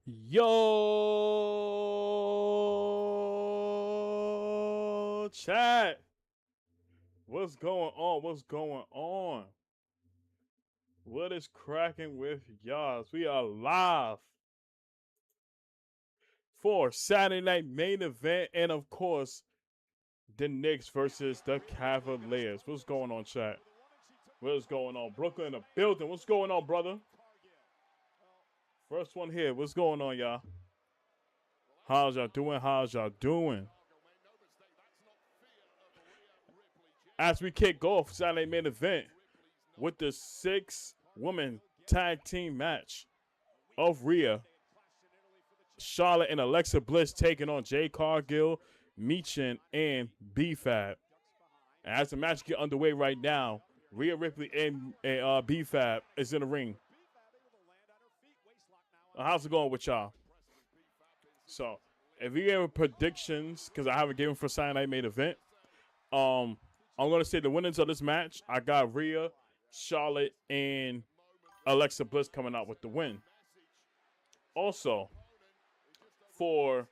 Yo, chat. What's going on? What's going on? What is cracking with y'all? We are live for Saturday night main event, and of course, the Knicks versus the Cavaliers. What's going on, chat? What's going on? Brooklyn in the building. What's going on, brother? First one here. What's going on, y'all? How's y'all doing? How's y'all doing? As we kick off Saturday main event with the 6-woman tag team match of Rhea, Charlotte, and Alexa Bliss taking on Jade Cargill, Michin, and B-Fab. And as the match get underway right now, Rhea Ripley and B-Fab is in the ring. How's it going with y'all? So, if you have predictions, because I haven't given for Saturday night main event, I'm going to say the winners of this match, I got Rhea, Charlotte, and Alexa Bliss coming out with the win. Also, for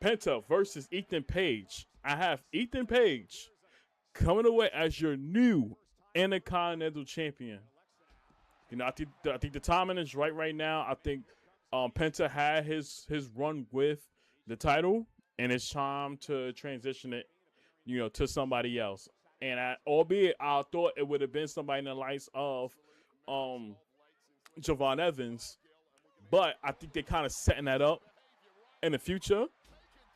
Penta versus Ethan Page, I have Ethan Page coming away as your new Intercontinental Champion. You know, I think the timing is right now. I think Penta had his run with the title, and it's time to transition it, to somebody else. And albeit I thought it would have been somebody in the likes of Javon Evans, but I think they're kind of setting that up in the future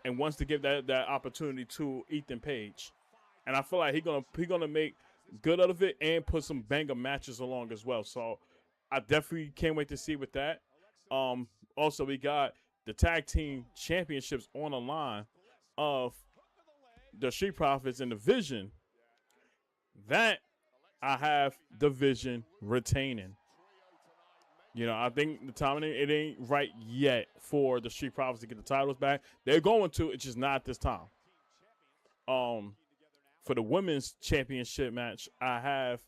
and wants to give that opportunity to Ethan Page. And I feel like he gonna make good out of it and put some banger matches along as well. So I definitely can't wait to see with that. Also, we got the tag team championships on the line of the Street Profits and the Vision. That I have the Vision retaining. I think the timing, it ain't right yet for the Street Profits to get the titles back. They're going to, it's just not this time. For the women's championship match, I have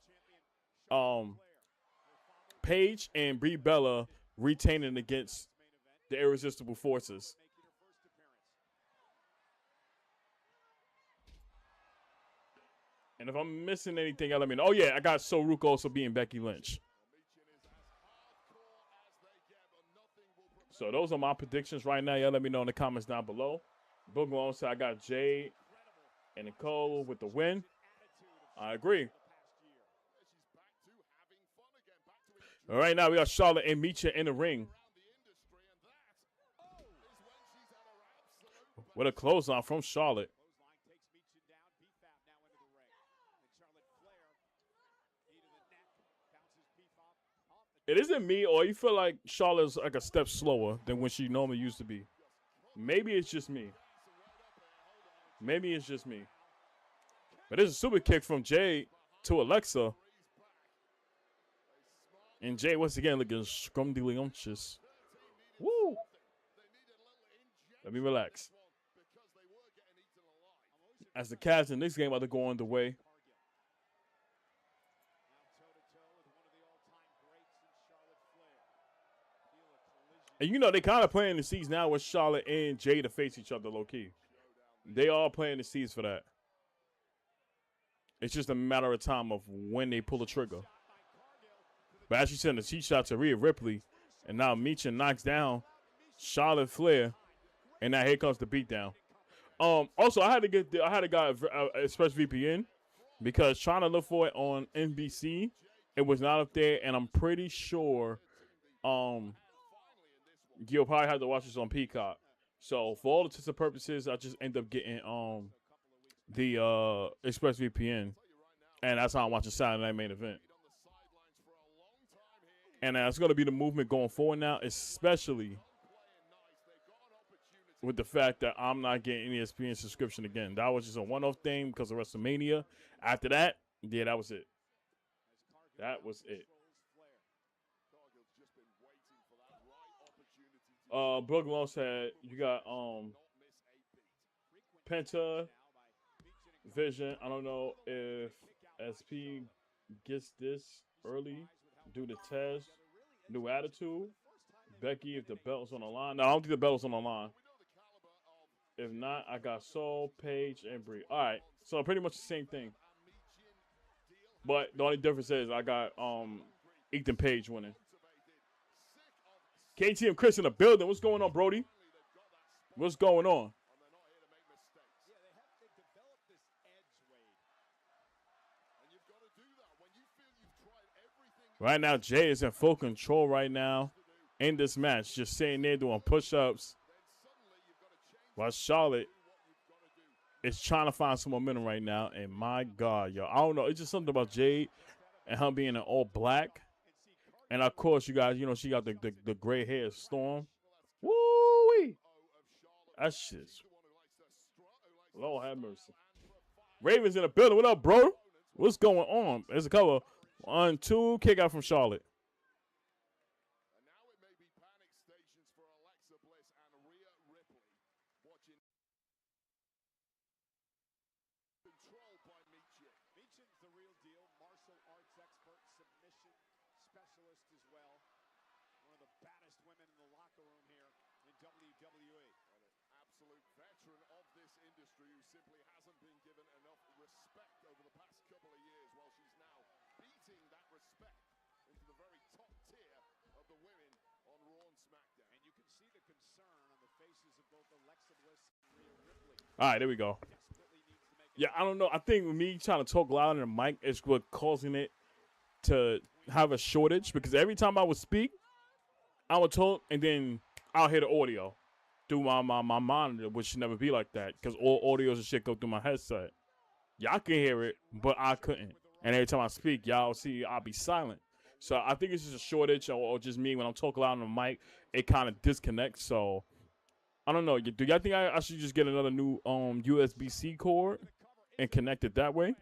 Paige and Brie Bella retaining against the Irresistible Forces. And if I'm missing anything, let me know. Oh, yeah, I got Soruko also being Becky Lynch. So those are my predictions right now. Y'all let me know in the comments down below. Boogmalone said I got Jade and Nicole with the win. I agree. All right, now we got Charlotte and Micha in the ring. With a clothesline from Charlotte. It isn't me, or you feel like Charlotte's like a step slower than when she normally used to be. Maybe it's just me. Maybe it's just me. But there's a super kick from Jade to Alexa. And Jade, once again, looking scrumdiddlyumptious. Woo! Let me relax. As the Cavs in this game about to go on the way. And they kind of playing the seeds now with Charlotte and Jade to face each other low-key. They are playing the seeds for that. It's just a matter of time of when they pull the trigger. But as you said, the cheat shot to Rhea Ripley. And now Michin knocks down Charlotte Flair. And now here comes the beatdown. Also, I had to get ExpressVPN because trying to look for it on NBC, it was not up there, and I'm pretty sure you'll probably have to watch this on Peacock. So for all intents and purposes, I just end up getting the ExpressVPN, and that's how I'm watching Saturday Night Main Event. And it's going to be the movement going forward now, especially with the fact that I'm not getting any ESPN subscription again. That was just a one-off thing because of WrestleMania. After that, yeah, that was it. That was it. Brooklyn said you got Penta, Vision. I don't know if SP gets this early due to Tez, new attitude, Becky if the belt's on the line. No, I don't think the belt's on the line. If not, I got Soul, Paige, and Brie. All right, so pretty much the same thing. But the only difference is I got Ethan Page winning. KT and Chris in the building. What's going on, Brody? What's going on? Right now, Jay is in full control right now in this match. Just sitting there doing push-ups. While Charlotte is trying to find some momentum right now. And my God, yo, I don't know. It's just something about Jade and her being in all black. And, of course, you guys, you know, she got the gray hair Storm. Woo-wee. That shit's... Lord have mercy. Raven's in the building. What up, bro? What's going on? There's a cover. 1, 2, kick out from Charlotte. And now it may be panic stations for Alexa Bliss and Rhea Ripley. Watching controlled by Michin. Michin's the real deal. Martial arts expert, submission specialist as well. One of the baddest women in the locker room here in WWE. And an absolute veteran of this industry who simply hasn't been given enough respect over the past couple of years. Well, she's now beating that respect into the very top tier of the women on Raw and SmackDown. And you can see the concern on the faces of both Alexa Bliss and Rhea Ripley. All right, there we go. Yeah, I don't know. I think me trying to talk loud in the mic is what causing it to have a shortage, because every time I would speak, I would talk and then I'll hear the audio through my monitor, which should never be like that, because all audios and shit go through my headset. Y'all can hear it, but I couldn't. And every time I speak, y'all see I'll be silent. So I think it's just a shortage, or just me when I'm talking loud on the mic, it kind of disconnects. So I don't know. Do y'all think I should just get another new USB-C cord and connect it that way? And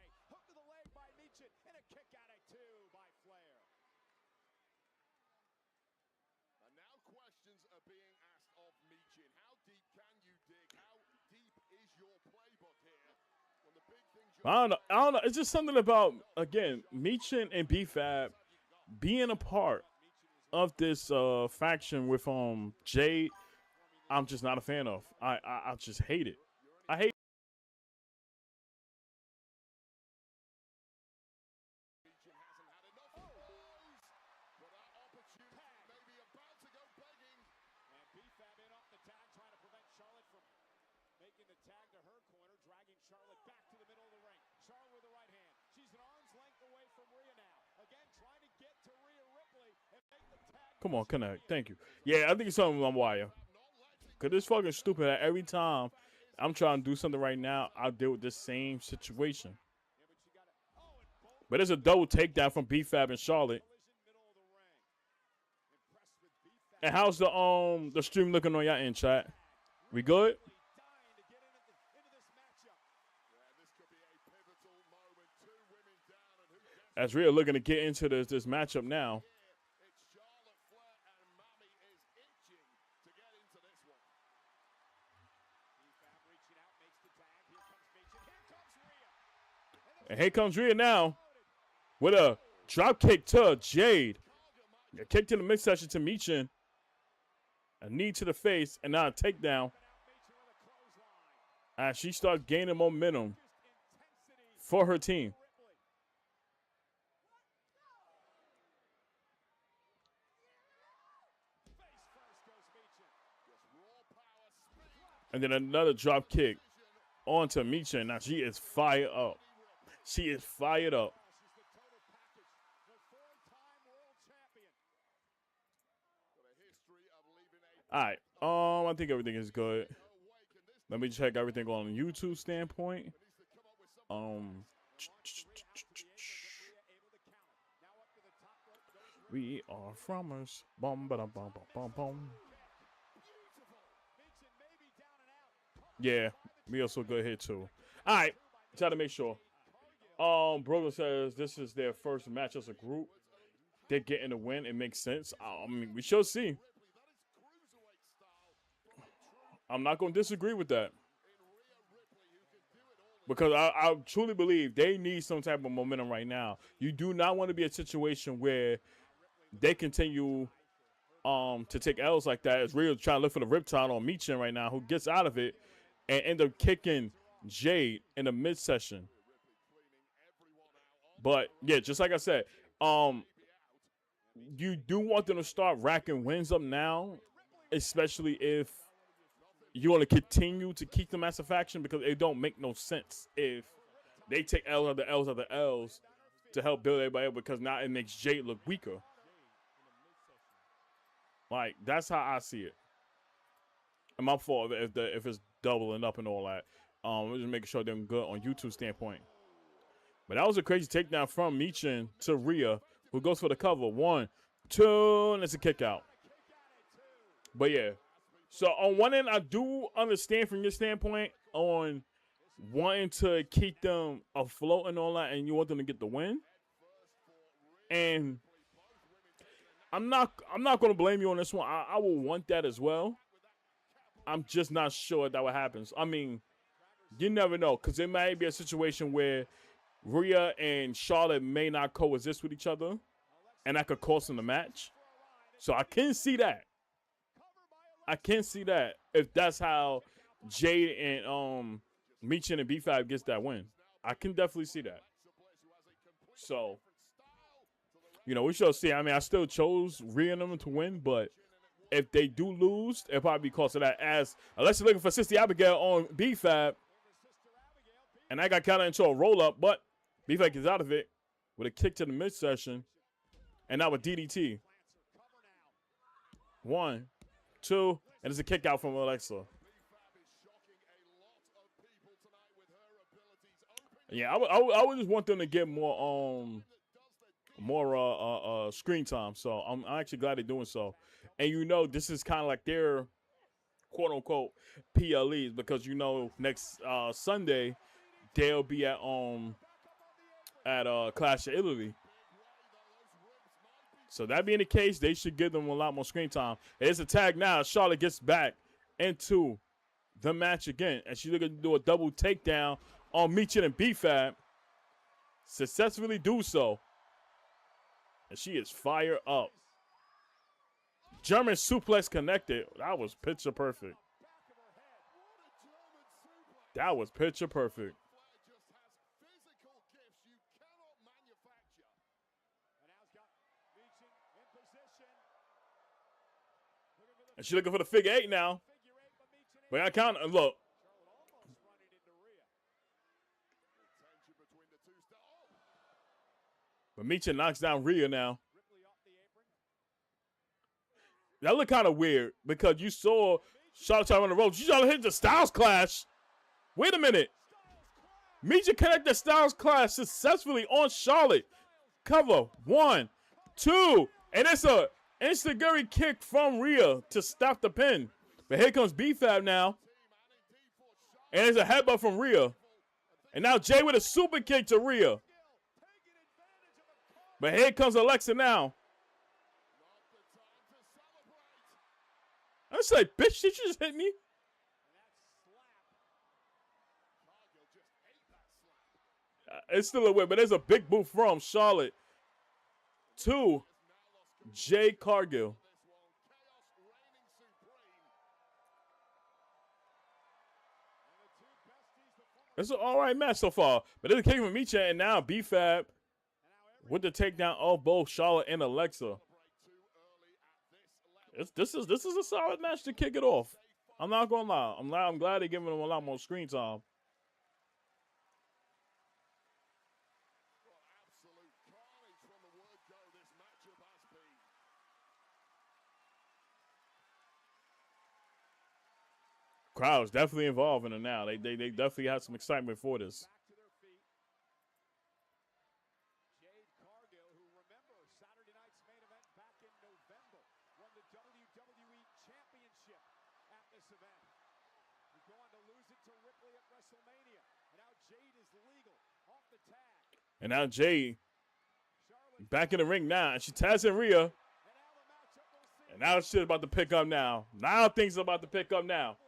now questions are being asked of Michin. How deep can you dig? How deep is your playbook here? When the big things I don't know. It's just something about, again, Michin and B-Fab being a part of this faction with Jade. I'm just not a fan of. I just hate it. I hate. Michin hasn't had enough blows, but that opportunity may be about to go begging. And B-Fab in off the tag, trying to prevent Charlotte from making the tag to her corner, dragging Charlotte back to the middle of the ring. Charlotte with the right hand. She's an arm's length away from Rhea now. Again, trying to get to Rhea Ripley and make the tag. Come on, connect. Thank you. Yeah, I think it's something on wire. Because it's fucking stupid that every time I'm trying to do something right now, I deal with the same situation. But it's a double takedown from B-Fab and Charlotte. And how's the stream looking on y'all in, chat? We good? As Rhea looking to get into this matchup now. And here comes Rhea now with a drop kick to Jade. A kick to the midsection to Michin. A knee to the face and now a takedown. As she starts gaining momentum for her team. And then another drop kick onto Michin. Now she is fired up. She is fired up. All right. I think everything is good. Let me check everything on YouTube standpoint. We are fromers. Bum ba dum bum bum bum. Yeah, we also good here too. All right, try to make sure. Brogan says this is their first match as a group. They're getting a win. It makes sense. I mean, we shall see. I'm not going to disagree with that. Because I truly believe they need some type of momentum right now. You do not want to be a situation where they continue to take L's like that. Is Rhea trying to look for the riptide on Michin right now, who gets out of it and end up kicking Jade in the midsection. But yeah, just like I said, you do want them to start racking wins up now, especially if you want to continue to keep them as a faction, because it don't make no sense if they take L's after L's after L's to help build everybody up, because now it makes Jade look weaker. Like, that's how I see it. And my fault if it's doubling up and all that. We're just making sure they're good on YouTube standpoint. But that was a crazy takedown from Michin to Rhea, who goes for the cover. 1, 2, and it's a kick out. But yeah. So on one end, I do understand from your standpoint on wanting to keep them afloat and all that, and you want them to get the win. And I'm not going to blame you on this one. I will want that as well. I'm just not sure that what happens. I mean, you never know, because there might be a situation where Rhea and Charlotte may not coexist with each other, and that could cost them the match. So I can see that. I can see that if that's how Jade and Michin and B5 gets that win. I can definitely see that. So, you know, we shall see. I mean, I still chose Rhea and them to win, but if they do lose, it'll probably be because of that. As unless you're looking for Sister Abigail on B5, and I got counted into a roll-up, but B5 gets out of it with a kick to the midsection, and now with DDT. 1, 2, and it's a kick out from Alexa. Yeah, I would just want them to get more screen time. So I'm actually glad they're doing so. And you know, this is kind of like their quote unquote PLEs, because you know next Sunday they'll be at Clash of Italy. So that being the case, they should give them a lot more screen time. It's a tag now. Charlotte gets back into the match again, and she's looking to do a double takedown on Michin and B-Fab. Successfully do so. And she is fired up. German suplex connected. That was picture perfect. That was picture perfect. And she's looking for the figure 8 now. But I count. Look. But Michin knocks down Rhea now. That looked kind of weird, because you saw Charlotte on the road. She's trying to hit the Styles Clash. Wait a minute. Michin connected the Styles Clash successfully on Charlotte. Cover. 1, 2. And it's a Insta-Guri kick from Rhea to stop the pin. But here comes B-Fab now. And it's a headbutt from Rhea. And now Jay with a super kick to Rhea. But here comes Alexa now. I say, bitch, did you just hit me? It's still a win, but there's a big boot from Charlotte to Jay Cargill. It's an all right match so far. But it's a kick from Michin, and now B-Fab with the takedown of both Charlotte and Alexa. This is a solid match to kick it off. I'm not gonna lie. I'm glad they're giving them a lot more screen time. Crowd's definitely involved in it now. They definitely had some excitement for this. And now Jade back in the ring now, and she tags in Rhea. And now shit's about to pick up now. Now things are about to pick up now.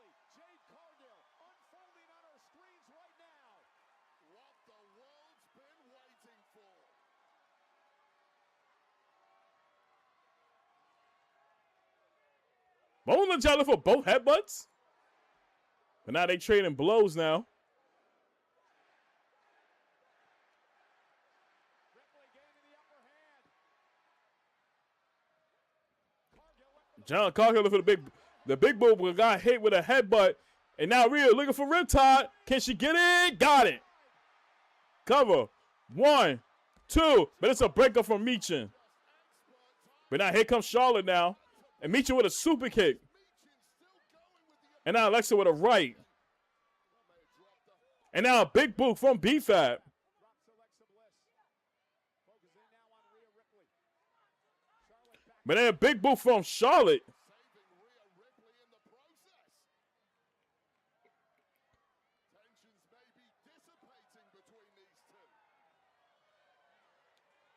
Bowling challenge for both headbutts. But now they trading blows now. John Cargill for the big boob got hit with a headbutt. And now Rhea looking for Riptide. Can she get it? Got it. Cover. 1, 2. But it's a breakup from Michin. But now here comes Charlotte now. And Michin with a super kick. And now Alexa with a right. And now a big boot from BFAB. But then a big boot from Charlotte.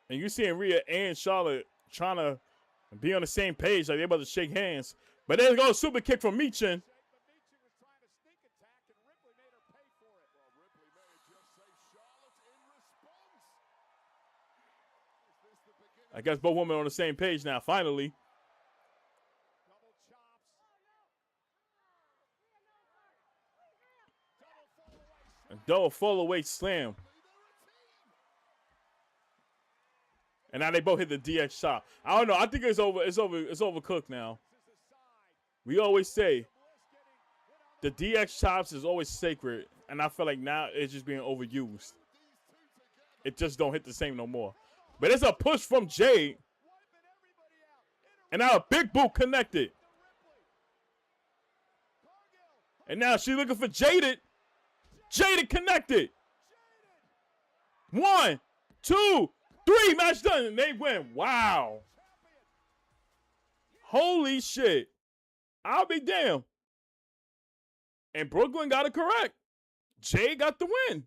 And you seeing Rhea and Charlotte trying to be on the same page, like they're about to shake hands. But there goes a super kick from Michin. I guess both women are on the same page now, finally. A double fall away slam. And now they both hit the DX chop. I don't know. I think it's over. It's overcooked now. We always say the DX chops is always sacred, and I feel like now it's just being overused. It just don't hit the same no more. But it's a push from Jade. And now a big boot connected. And now she's looking for Jaded. Jaded connected. 1, 2, 3. Match done. And they win. Wow. Holy shit. I'll be damned. And Brooklyn got it correct. Jade got the win.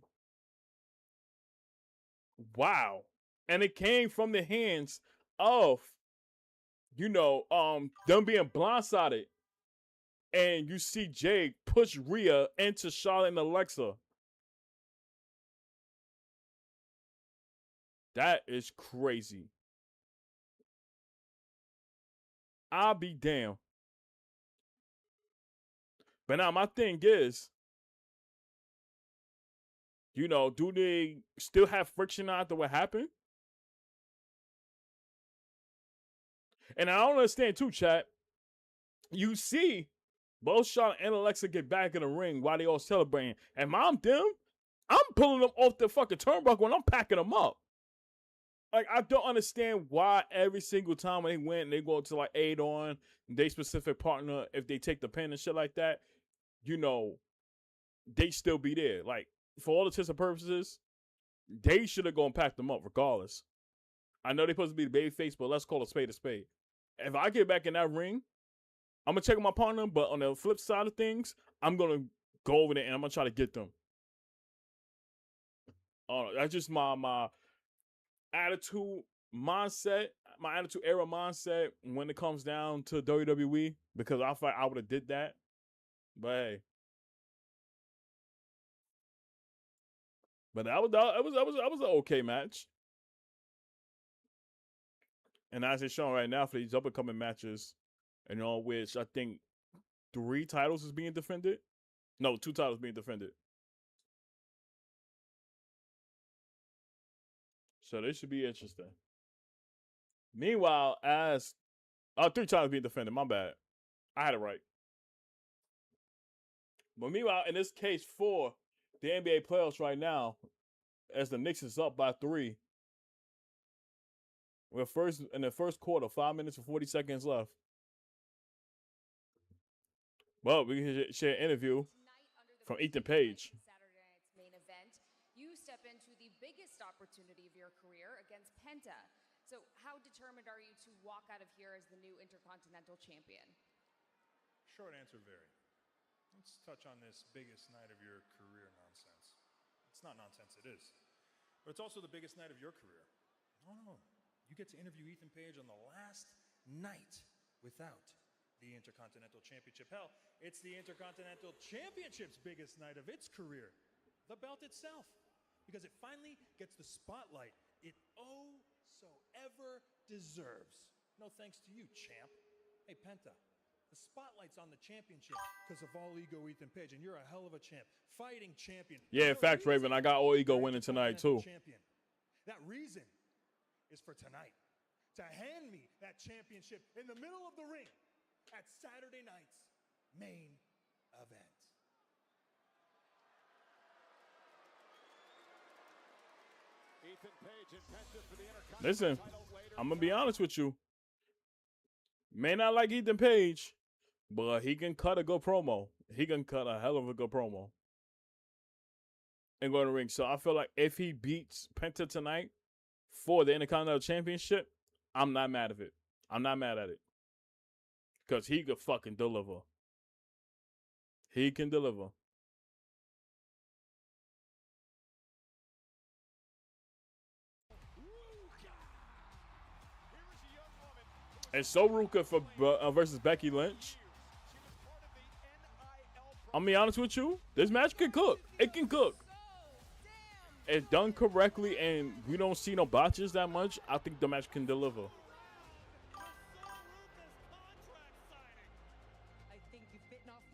Wow. And it came from the hands of, you know, them being blindsided. And you see Jade push Rhea into Charlotte and Alexa. That is crazy. I'll be damned. But now my thing is, you know, do they still have friction after what happened? And I don't understand too, chat. You see both Charlotte and Alexa get back in the ring while they all celebrating. And I'm pulling them off the fucking turnbuckle and I'm packing them up. Like, I don't understand why every single time when they win, they go to like aid on their specific partner. If they take the pin and shit like that, you know, they still be there. Like, for all intents and purposes, they should have gone pack them up regardless. I know they're supposed to be the baby face, but let's call a spade a spade. If I get back in that ring, I'm going to check on my partner, but on the flip side of things, I'm going to go over there and I'm going to try to get them. That's just my attitude mindset, my attitude era mindset when it comes down to WWE, because I thought I would have did that. But hey. But that was an okay match. And as it's shown right now for these up and coming matches, you know, which I think 3 titles is being defended. No, 2 titles being defended. So this should be interesting. Meanwhile, 3 titles being defended. My bad. I had it right. But meanwhile, in this case for the NBA playoffs right now, as the Knicks is up by 3. We're in the first quarter, 5 minutes and 40 seconds left. Well, we can share an interview from Ethan Page. Saturday night's main event, you step into the biggest opportunity of your career against Penta. So how determined are you to walk out of here as the new Intercontinental Champion? Short answer, very. Let's touch on this biggest night of your career nonsense. It's not nonsense, it is. But it's also the biggest night of your career. No. You get to interview Ethan Page on the last night without the Intercontinental Championship. Hell, it's the Intercontinental Championship's biggest night of its career. The belt itself. Because it finally gets the spotlight it oh so ever deserves. No thanks to you, champ. Hey, Penta, The spotlight's on the championship because of All Ego Ethan Page, and you're a hell of a champ. Fighting champion. Yeah, in fact, Raven, I got All Ego Why aren't winning you fighting tonight, as the too. champion? That reason is for tonight. To hand me that championship in the middle of the ring at Saturday night's main event. Ethan Page and Penta for the Intercontinental Listen, title later I'm going to be tonight. honest with you. May not like Ethan Page, but he can cut a good promo. He can cut a hell of a good promo and go to the ring. So I feel like if he beats Penta tonight for the Intercontinental Championship, I'm not mad at it. I'm not mad at it. Because he could fucking deliver. He can deliver. And so Ruka for versus Becky Lynch. I'll be honest with you. This match can cook. It can cook. If done correctly and we don't see no botches that much, I think the match can deliver.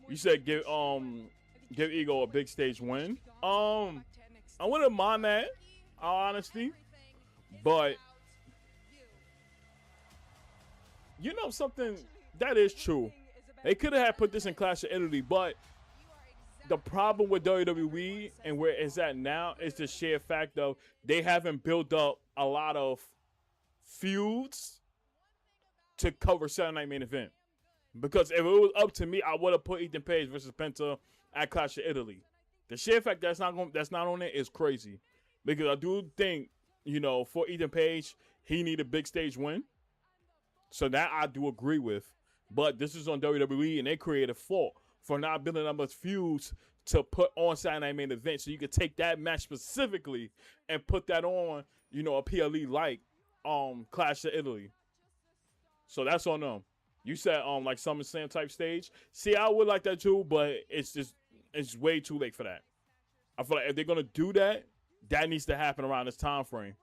You said give Ego a big stage win. I wouldn't mind that, honestly, but you know something that is true. They could have put this in Clash of Italy, but the problem with WWE and where it's at now is the sheer fact of they haven't built up a lot of feuds to cover Saturday Night Main Event. Because if it was up to me, I would have put Ethan Page versus Penta at Clash of Italy. The sheer fact that's not on it is crazy. Because I do think, you know, for Ethan Page, he need a big stage win. So that I do agree with. But this is on WWE, and they created fault for not building up much feuds to put on Saturday Night Main Event. So you could take that match specifically and put that on, you know, a PLE like Clash of Italy. So that's on them. You said like SummerSlam type stage. See, I would like that too, but it's way too late for that. I feel like if they're gonna do that, that needs to happen around this time frame.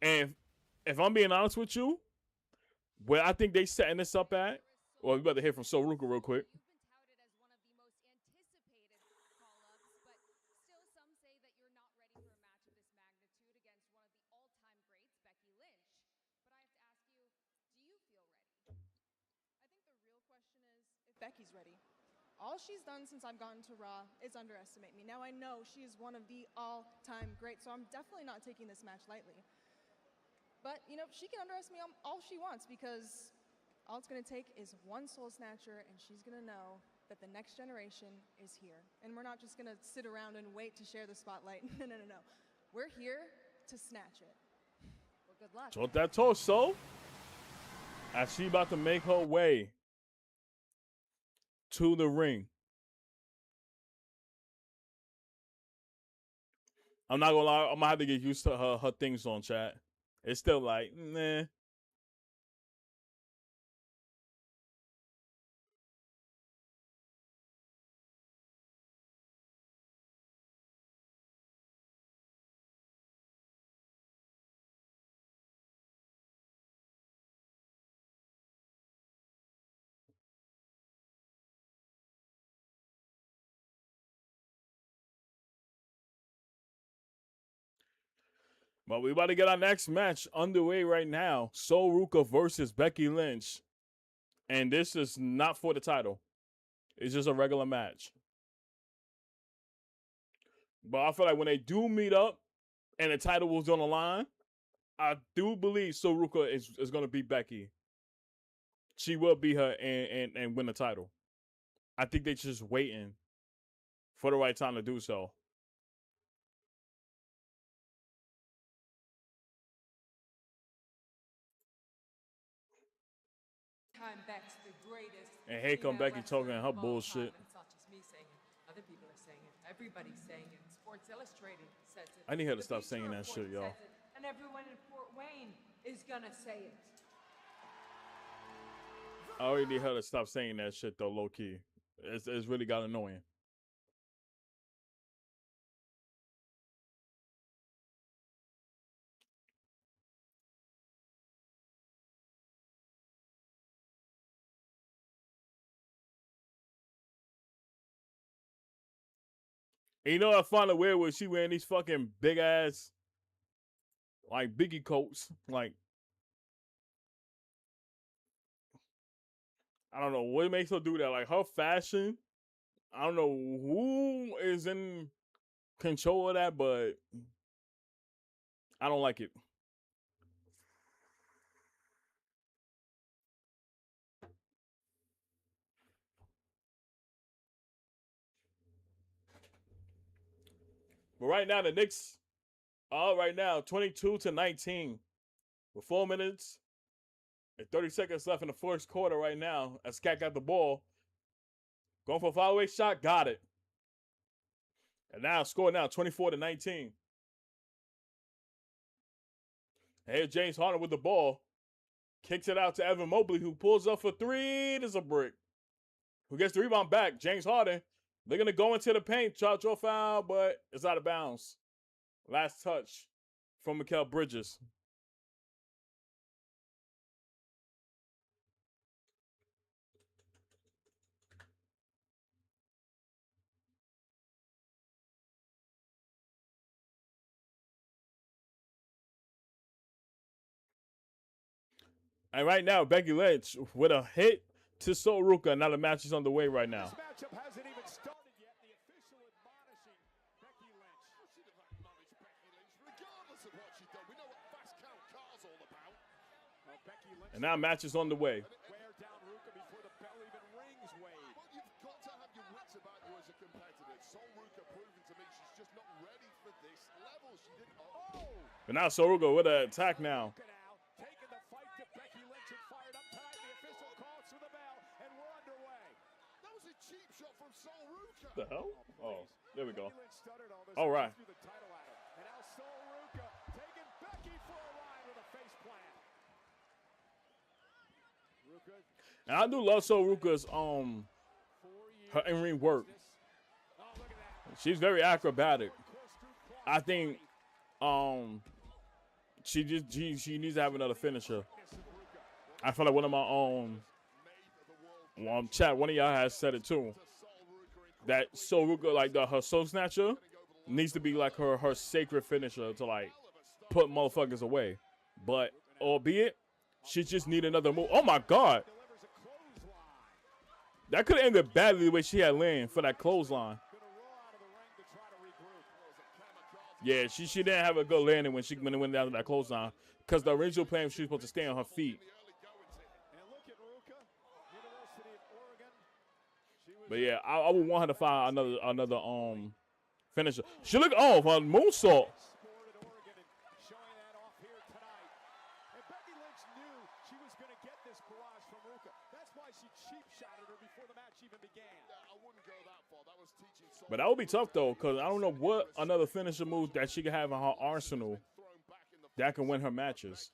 And if I'm being honest with you, where I think they setting this up at, well, we better hear from Soruka real quick. Becky's ready. All she's done since I've gotten to Raw is underestimate me. Now I know she is one of the all-time greats, so I'm definitely not taking this match lightly. But, you know, she can underestimate me all she wants because all it's going to take is one soul snatcher, and she's going to know that the next generation is here. And we're not just going to sit around and wait to share the spotlight. No. We're here to snatch it. Well, good luck. So that torso, as she about to make her way to the ring. I'm not gonna lie, I'm gonna have to get used to her things on, chat. It's still like, nah. But we about to get our next match underway right now. Soruka versus Becky Lynch. And this is not for the title. It's just a regular match. But I feel like when they do meet up and the title was on the line, I do believe Soruka is going to beat Becky. She will beat her and win the title. I think they're just waiting for the right time to do so. Beck's the greatest. And here come Becky talking her bullshit. It's not just me saying it. Other people are saying it. Everybody's saying it. Sports Illustrated says it. I need her to The stop Bleacher saying that Report shit, y'all. says it. And everyone in Fort Wayne is gonna say it. I already need her to stop saying that shit though, low key. It's really got annoying. And you know I find it weird when she wearing these fucking big ass, like Biggie coats. Like, I don't know what makes her do that. Like her fashion, I don't know who is in control of that, but I don't like it. But right now, the Knicks are right now 22-19 with 4 minutes and 30 seconds left in the first quarter right now. As Cat got the ball. Going for a far-away shot, got it. And now score now 24-19. And here's James Harden with the ball. Kicks it out to Evan Mobley, who pulls up for three. There's a brick. Who gets the rebound back? James Harden. They're going to go into the paint. Try to draw foul, but it's out of bounds. Last touch from Mikal Bridges. And right now, Becky Lynch with a hit to Soruka. Now the match is underway right now. This matchup hasn't even started yet. The official admonishing Becky Lynch. Should have acknowledged Becky Lynch, regardless of what she's done. We know what fast count car's all about. Becky Lynch. And now match is on the way. Wear down Ruka before the bell even rings, Wade. But you've got to have your wits about you as a competitor. Soruka proving to me she's just not ready for this level. She didn't. Oh! But now Soruka with an attack now. Taking the fight to Becky Lynch and fired up time. The official calls for the bell, and we're underway. That was a cheap shot from Soruka. The hell? Oh, there we go. Becky Lynch stuttered all this All right. through the title ladder. And now Soruka taking Becky for a ride with a face plant. Ruka. And I do love Soruka's her in-ring work. Oh, look at that. She's very acrobatic. I think she needs to have another finisher. I feel like one of my chat, one of y'all has said it too. That Soruka, like her soul snatcher, needs to be like her sacred finisher to like put motherfuckers away. But albeit, she just need another move. Oh my god. That could have ended badly the way she had landed for that clothesline. Yeah, she didn't have a good landing when she went down to that clothesline because the original plan she was supposed to stay on her feet. But yeah, I would want her to find another finisher. She looked off on moonsault. But that would be tough, though, because I don't know what another finisher move that she could have in her arsenal that can win her matches.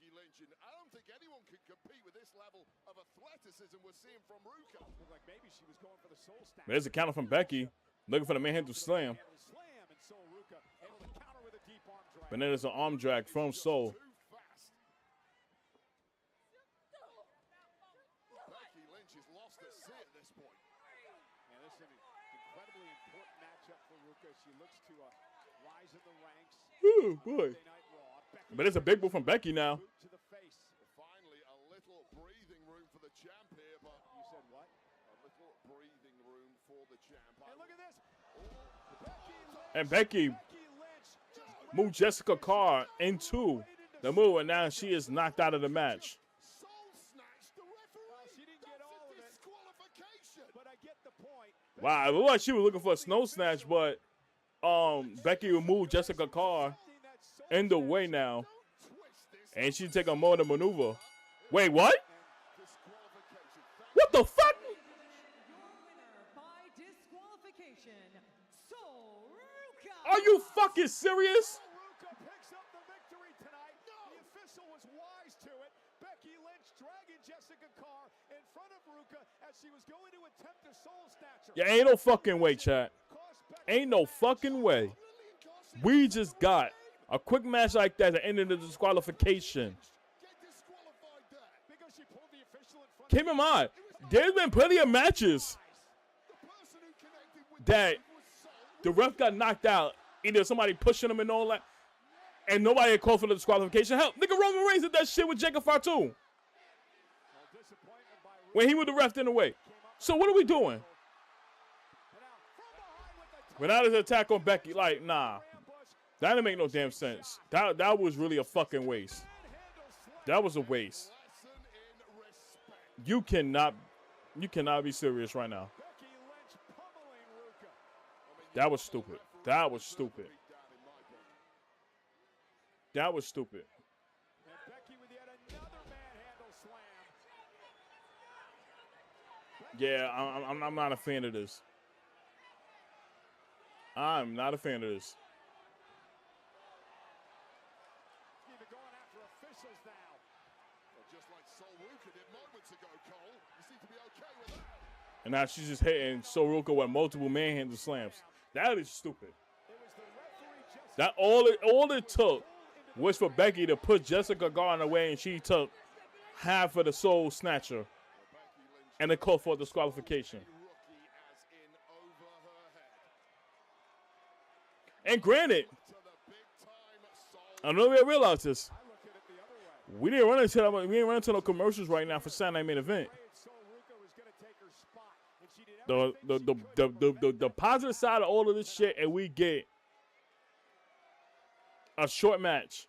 I don't think anyone can compete with this level of athleticism we're seeing from Ruka. Like maybe she was going for the soul stack. There's a counter from Becky, looking for the manhandle slam. But then there's an arm drag from Soul. Becky Lynch has lost her seat at this point. Yeah, this is an incredibly important matchup for Ruka. She looks to rise in the ranks. Ooh, boy. But it's a big move from Becky now. To the face. Finally, a little breathing room for the champ here, but You said what? a little breathing room for the champ. And look at this. And Becky moved Jessica Carr into the move, and now she is knocked out of the match. Soul snatch, the referee. She didn't get all of it. Disqualification. But I get the point. Wow, it looked like she was looking for a snow snatch, but Becky removed Jessica Carr in the way now, and she take a more to maneuver. Wait, what? What the fuck? Your winner by disqualification, Soruka. Are you fucking serious? Ruka picks up the victory tonight. The official was wise to it. Becky Lynch dragging Jessica Carr in front of Ruka as she was going to attempt a soul snatcher. Yeah, ain't no fucking way, chat. Ain't no fucking way. We just got a quick match like that at the end of the disqualification. Because she pulled the official in front Keep in mind, there's been plenty of matches that The ref got knocked out. Either somebody pushing him and all that. And nobody had called for the disqualification. Hell, nigga, Roman Reigns did that shit with Jacob Fatu when he was the ref in the way. So what are we doing? But now there's an attack on Becky. Like, nah. That didn't make no damn sense. That was really a fucking waste. That was a waste. You cannot be serious right now. That was stupid. That was stupid. That was stupid. Yeah, I'm not a fan of this. I'm not a fan of this. And now she's just hitting Soruka with multiple manhandle slams. That is stupid. That all it took was for Becky to put Jessica Garner away, and she took half of the Soul Snatcher, and they called for disqualification. And granted, I don't know if you realize this. We didn't run into no commercials right now for Saturday Night Main Event. The positive side of all of this shit, and we get a short match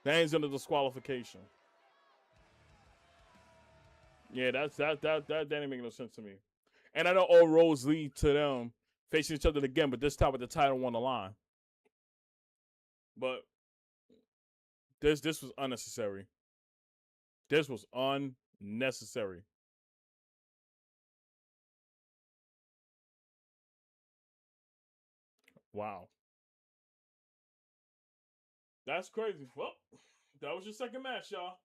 that ends in a disqualification. Yeah, that didn't make no sense to me. And I know all roads lead to them facing each other again, but this time with the title on the line. But this was unnecessary. This was unnecessary. Wow. That's crazy. Well, that was your second match, y'all.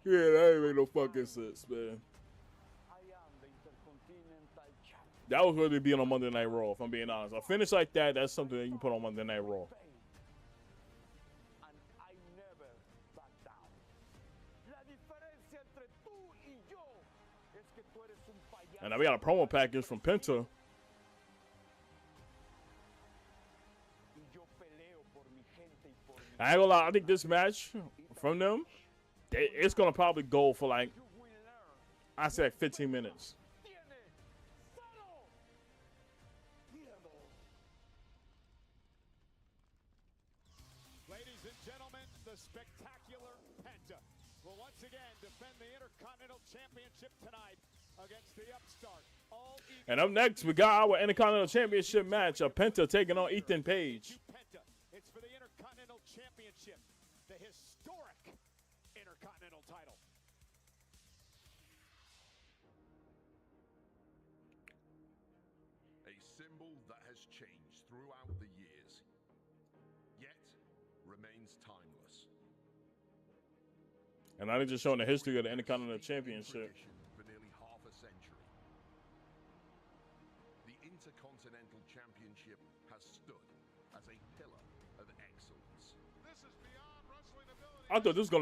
Yeah, that ain't make no fucking sense, man. That was really being on Monday Night Raw, if I'm being honest. A finish like that, that's something that you can put on Monday Night Raw. And now we got a promo package from Penta. I ain't gonna lie, I think this match from them, it's gonna probably go for like, I say like 15 minutes. Ladies and gentlemen, the spectacular Penta will once again defend the Intercontinental Championship tonight against the upstart. And up next, we got our Intercontinental Championship match of Penta taking on Ethan Page. Penta. It's for the Intercontinental Championship, the historic Intercontinental title. A symbol that has changed throughout the years, yet remains timeless. And I just showing the history of the Intercontinental Championship. For nearly half a century, the Intercontinental Championship has stood as a pillar of excellence. This is beyond wrestling ability. I thought this was gonna